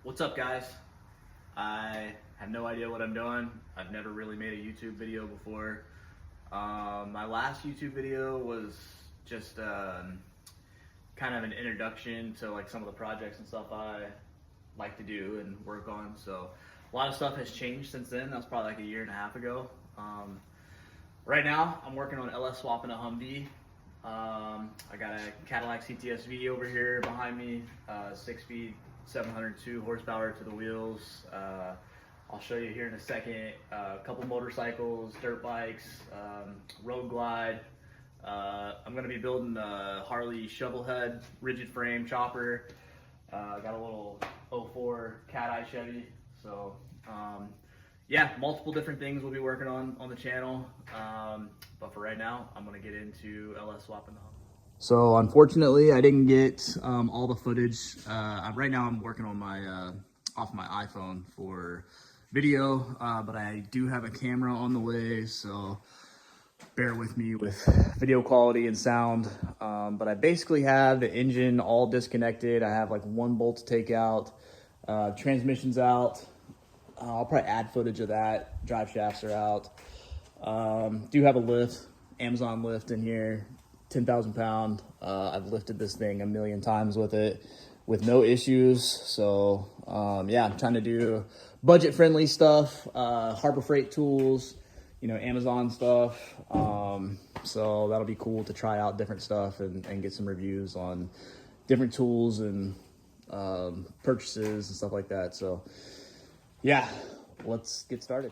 What's up, guys? I have no idea what I'm doing. I've never really made a YouTube video before. My last YouTube video was just kind of an introduction to like some of the projects and stuff I like to do and work on. So a lot of stuff has changed since then. That was probably like a year and a half ago. Right now, I'm working on LS swapping a Humvee. I got a Cadillac CTS-V over here behind me, 6-speed, 702 horsepower to the wheels. I'll show you here in a second. A couple motorcycles, dirt bikes, road glide. I'm going to be building a Harley shovelhead rigid frame chopper. Got a little 04 Cat Eye Chevy. So yeah, multiple different things we'll be working on the channel. But for right now, I'm going to get into LS swapping the Humvee. So unfortunately, I didn't get all the footage. Right now, I'm working on my off my iPhone for video, but I do have a camera on the way, so bear with me with video quality and sound. But I basically have the engine all disconnected. I have like one bolt to take out, transmission's out. I'll probably add footage of that. Drive shafts are out. Do have a lift, Amazon lift in here, 10,000 pound. I've lifted this thing a million times with it with no issues. So yeah, I'm trying to do budget friendly stuff, Harbor Freight tools, you know, Amazon stuff. So that'll be cool to try out different stuff and get some reviews on different tools and purchases and stuff like that. So yeah, let's get started.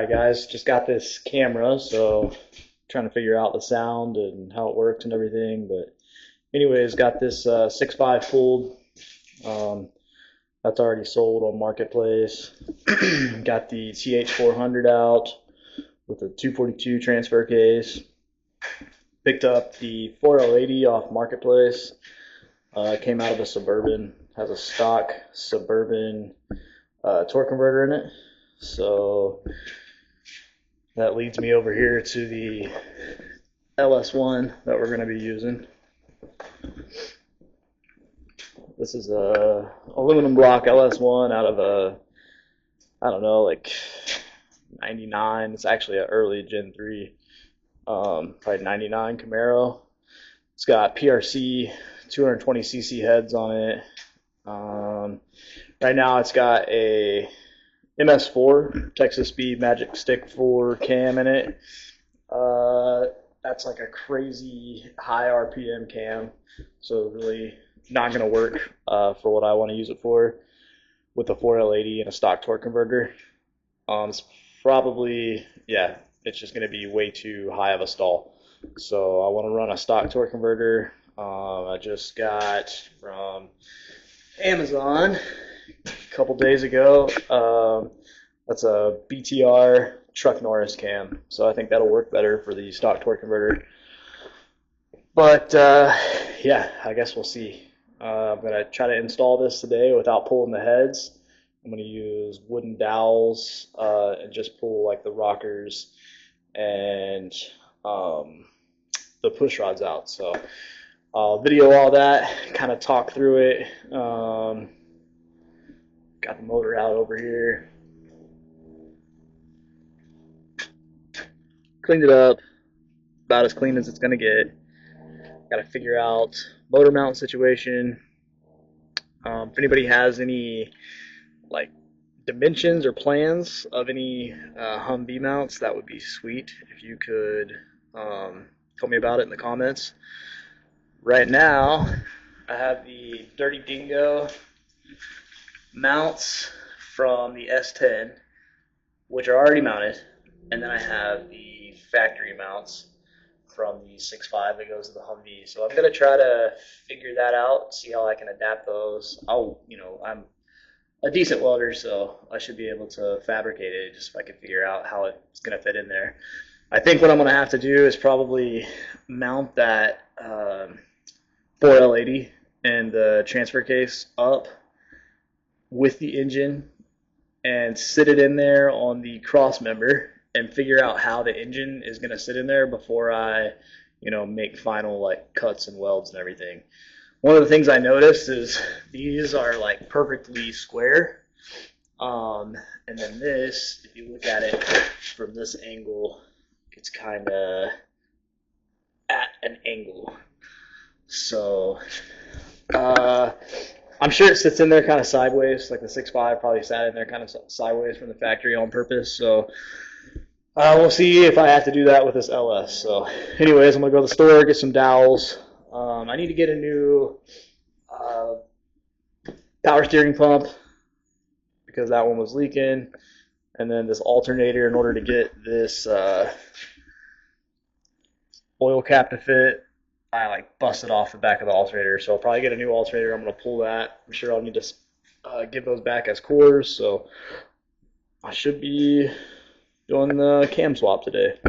Alright guys, just got this camera, so trying to figure out the sound and how it works and everything, but anyways, got this 6.5 fold. That's already sold on Marketplace. Got the TH400 out with a 242 transfer case. Picked up the 4L80 off Marketplace. Came out of a Suburban. Has a stock Suburban torque converter in it. So that leads me over here to the LS1 that we're going to be using. This is a aluminum block LS1 out of a, I don't know, like 99. It's actually an early Gen 3, probably 99 Camaro. It's got PRC 220cc heads on it. Right now it's got a MS4 Texas Speed Magic Stick 4 cam in it. That's like a crazy high RPM cam, so really not going to work for what I want to use it for with a 4L80 and a stock torque converter. It's probably, yeah, it's just going to be way too high of a stall. So I want to run a stock torque converter. I just got from Amazon a couple days ago. That's a BTR Truck Norris cam, so I think that'll work better for the stock torque converter. But yeah, I guess we'll see. I'm gonna try to install this today without pulling the heads. I'm gonna use wooden dowels and just pull like the rockers and the push rods out. So I'll video all that, kind of talk through it. Got the motor out over here. Cleaned it up, about as clean as it's gonna get. Got to figure out motor mount situation. If anybody has any like dimensions or plans of any Humvee mounts, that would be sweet if you could tell me about it in the comments. Right now, I have the Dirty Dingo mounts from the S10, which are already mounted, and then I have the factory mounts from the 6.5 that goes to the Humvee. So I'm gonna try to figure that out, see how I can adapt those. I'm a decent welder, so I should be able to fabricate it just if I can figure out how it's gonna fit in there. I think what I'm gonna have to do is probably mount that 4L80 and the transfer case up with the engine and sit it in there on the cross member and figure out how the engine is going to sit in there before I, make final like cuts and welds and everything. One of the things I noticed is these are like perfectly square. And then this, if you look at it from this angle, it's kind of at an angle. So I'm sure it sits in there kind of sideways, like the 6.5 probably sat in there kind of sideways from the factory on purpose. So we'll see if I have to do that with this LS. So anyways, I'm going to go to the store, get some dowels. I need to get a new power steering pump because that one was leaking. And then this alternator in order to get this oil cap to fit. I like busted off the back of the alternator. So I'll probably get a new alternator. I'm going to pull that. I'm sure I'll need to give those back as cores. So I should be doing the cam swap today.